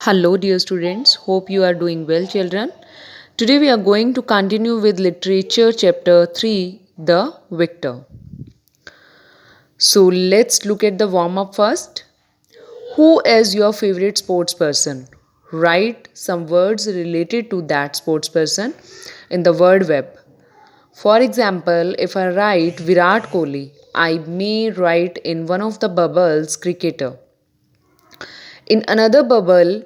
Hello, dear students. Hope you are doing well, children. Today we are going to continue with Literature Chapter 3 The Victor. So, let's look at the warm up first. Who is your favorite sports person? Write some words related to that sports person in the word web. For example, if I write Virat Kohli, I may write in one of the bubbles cricketer. In another bubble,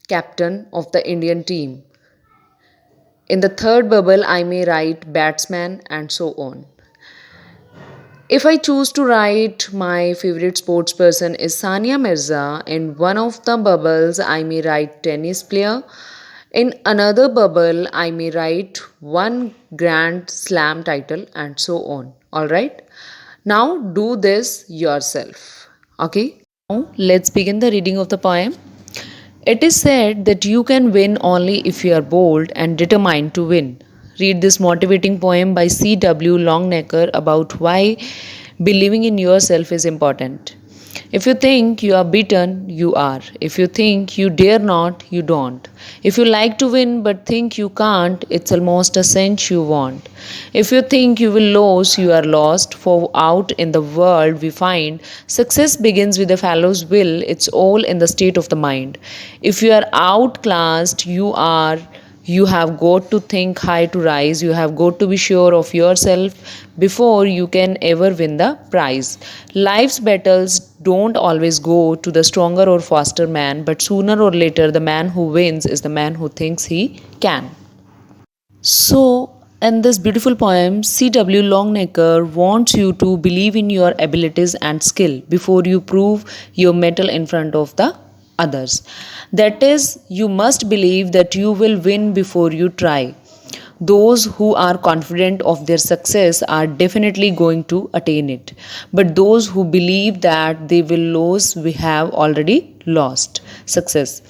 captain of the Indian team. In the third bubble, I may write batsman and so on. If I choose to write my favorite sports person is Sania Mirza, in one of the bubbles, I may write tennis player. In another bubble, I may write one Grand Slam title and so on. Alright? Now do this yourself. Okay? Now let's begin the reading of the poem. It is said that you can win only if you are bold and determined to win. Read this motivating poem by C.W. Longnecker about why believing in yourself is important. If you think you are beaten, you are. If you think you dare not, you don't. If you like to win but think you can't, it's almost a cinch you want. If you think you will lose, you are lost. For out in the world we find success begins with a fellow's will, it's all in the state of the mind. If you are outclassed, you have got to think high to rise. You have got to be sure of yourself before you can ever win the prize. Life's battles don't always go to the stronger or faster man, but sooner or later, the man who wins is the man who thinks he can. So, in this beautiful poem, C.W. Longnecker wants you to believe in your abilities and skill before you prove your mettle in front of the others. That is, you must believe that you will win before you try. Those who are confident of their success are definitely going to attain it. But those who believe that they will lose, we have already lost success.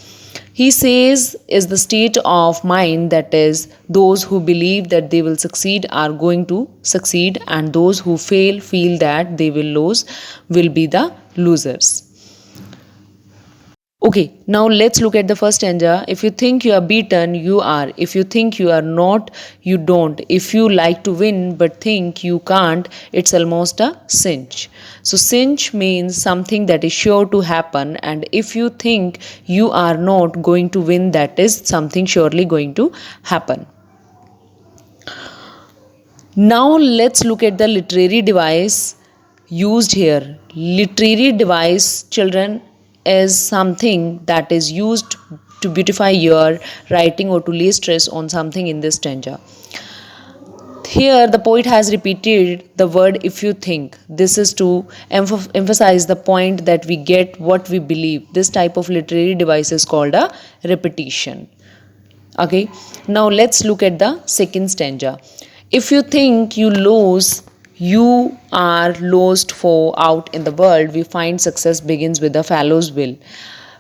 He says is the state of mind that is, those who believe that they will succeed are going to succeed, and those who fail feel that they will lose will be the losers. Okay, now let's look at the first stanza. If you think you are beaten, you are. If you think you are not, you don't. If you like to win but think you can't, it's almost a cinch. So, cinch means something that is sure to happen, and if you think you are not going to win, that is something surely going to happen. Now, let's look at the literary device used here. Literary device, children, is something that is used to beautify your writing or to lay stress on something in this stanza. Here, the poet has repeated the word if you think. This is to emphasize the point that we get what we believe. This type of literary device is called a repetition. Okay, now let's look at the second stanza. If you think you lose, you are lost. For out in the world we find success begins with a fellow's will.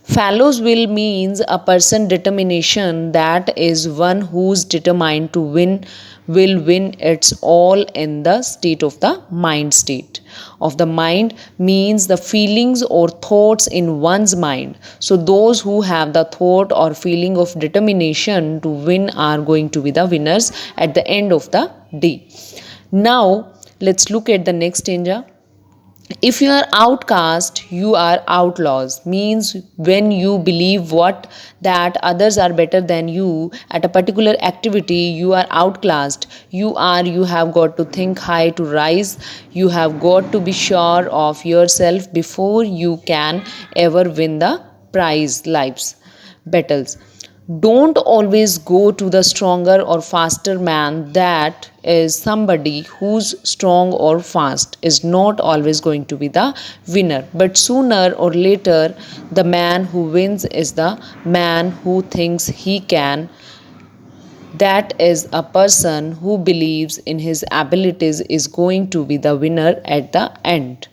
Fellow's will means a person determination, that is one who's determined to win will win. It's all in the state of the mind. State of the mind means the feelings or thoughts in one's mind. So those who have the thought or feeling of determination to win are going to be the winners at the end of the day. Now let's look at the next stanza. If you are outcast, you are outlaws. Means when you believe what that others are better than you at a particular activity, you are outclassed. You have got to think high to rise. You have got to be sure of yourself before you can ever win the prize. Life's battles don't always go to the stronger or faster man. That is, somebody who's strong or fast is not always going to be the winner, but sooner or later the man who wins is the man who thinks he can. That is, a person who believes in his abilities is going to be the winner at the end.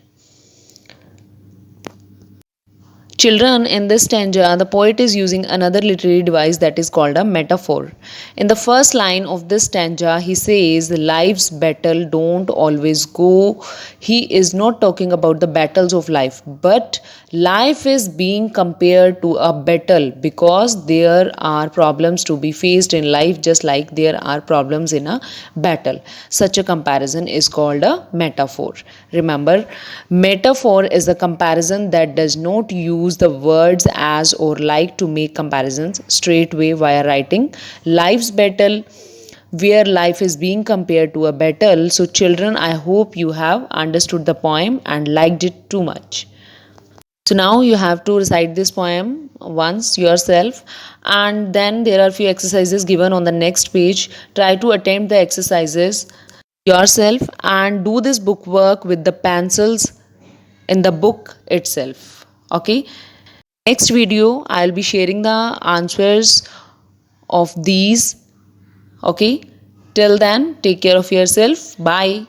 Children, in this stanza, the poet is using another literary device that is called a metaphor. In the first line of this stanza, he says, life's battle don't always go. He is not talking about the battles of life, but life is being compared to a battle because there are problems to be faced in life just like there are problems in a battle. Such a comparison is called a metaphor. Remember, metaphor is a comparison that does not use the words as or like to make comparisons straightway via writing. Life's battle, where life is being compared to a battle. So, children, I hope you have understood the poem and liked it too much. So now you have to recite this poem once yourself, and then there are few exercises given on the next page. Try to attempt the exercises yourself and do this book work with the pencils in the book itself. Okay. Next video I'll be sharing the answers of these. Okay. Till then, take care of yourself. Bye.